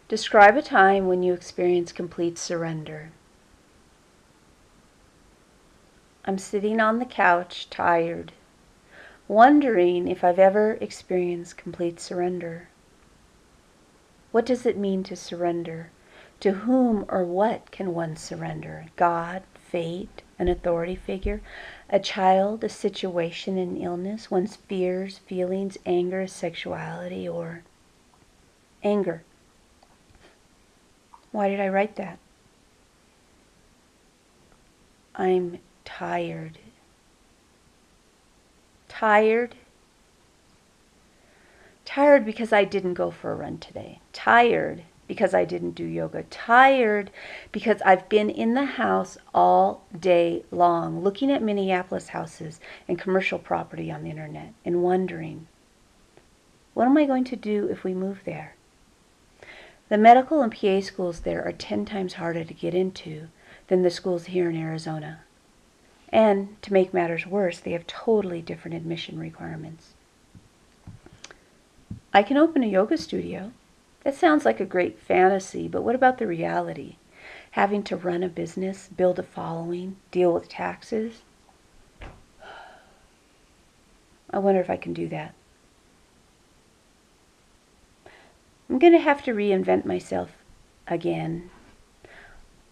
Describe a time when you experienced complete surrender. I'm sitting on the couch, tired, wondering if I've ever experienced complete surrender. What does it mean to surrender? To whom or what can one surrender? God, fate, an authority figure, a child, a situation, an illness, one's fears, feelings, anger, sexuality, or anger. Why did I write that? I'm tired. Tired? Tired because I didn't go for a run today. Tired because I didn't do yoga. Tired because I've been in the house all day long looking at Minneapolis houses and commercial property on the internet and wondering, what am I going to do if we move there? The medical and PA schools there are 10 times harder to get into than the schools here in Arizona. And to make matters worse, they have totally different admission requirements. I can open a yoga studio. That sounds like a great fantasy, but what about the reality? Having to run a business, build a following, deal with taxes? I wonder if I can do that. I'm going to have to reinvent myself again.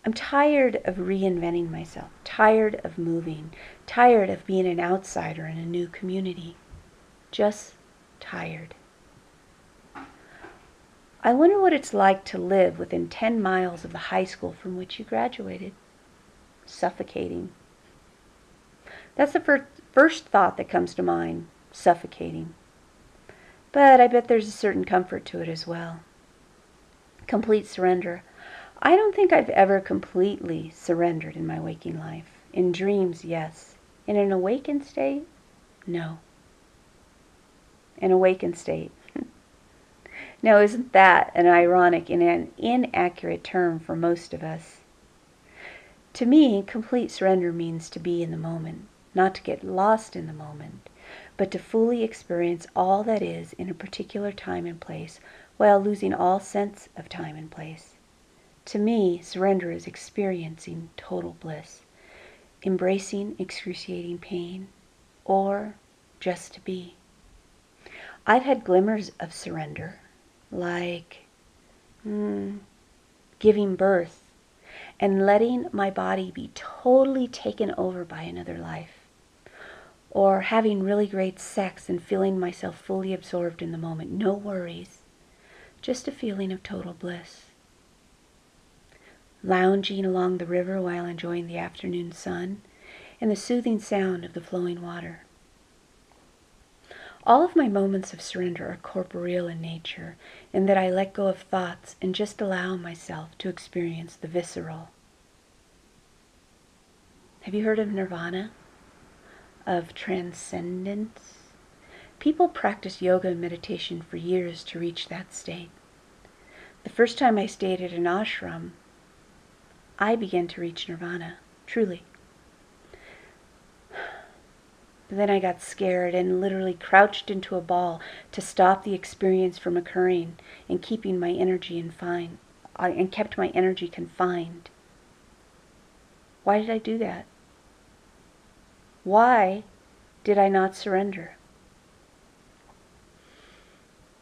I'm tired of reinventing myself, tired of moving, tired of being an outsider in a new community. Just tired. I wonder what it's like to live within 10 miles of the high school from which you graduated. Suffocating. That's the first thought that comes to mind, suffocating. But I bet there's a certain comfort to it as well. Complete surrender. I don't think I've ever completely surrendered in my waking life. In dreams, yes. In an awakened state, no. An awakened state. Now, isn't that an ironic and an inaccurate term for most of us? To me, complete surrender means to be in the moment, not to get lost in the moment, but to fully experience all that is in a particular time and place while losing all sense of time and place. To me, surrender is experiencing total bliss, embracing excruciating pain, or just to be. I've had glimmers of surrender, like giving birth and letting my body be totally taken over by another life, or having really great sex and feeling myself fully absorbed in the moment, no worries, just a feeling of total bliss. Lounging along the river while enjoying the afternoon sun and the soothing sound of the flowing water. All of my moments of surrender are corporeal in nature, in that I let go of thoughts and just allow myself to experience the visceral. Have you heard of nirvana? Of transcendence? People practice yoga and meditation for years to reach that state. The first time I stayed at an ashram, I began to reach nirvana, truly. But then I got scared and literally crouched into a ball to stop the experience from occurring and keeping my energy kept my energy confined. Why did I do that? Why did I not surrender?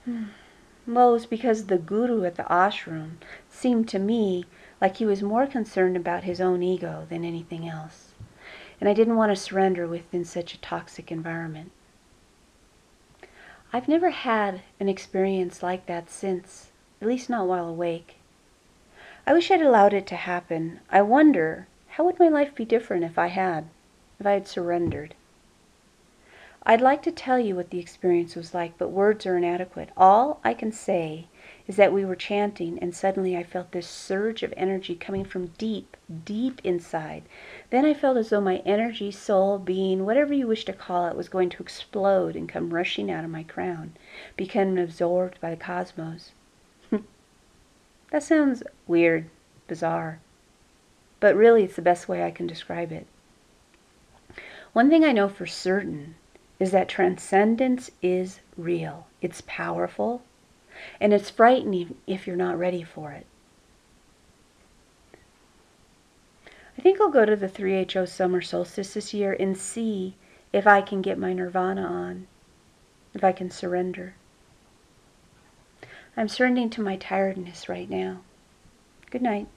Well, it was because the guru at the ashram seemed to me like he was more concerned about his own ego than anything else. And I didn't want to surrender within such a toxic environment. I've never had an experience like that since, at least not while awake. I wish I'd allowed it to happen. I wonder, how would my life be different if I had surrendered? I'd like to tell you what the experience was like, but words are inadequate. All I can say is that we were chanting, and suddenly I felt this surge of energy coming from deep, deep inside. Then I felt as though my energy, soul, being, whatever you wish to call it, was going to explode and come rushing out of my crown, become absorbed by the cosmos. That sounds weird, bizarre, but really it's the best way I can describe it. One thing I know for certain is that transcendence is real. It's powerful. And it's frightening if you're not ready for it. I think I'll go to the 3HO summer solstice this year and see if I can get my nirvana on, if I can surrender. I'm surrendering to my tiredness right now. Good night.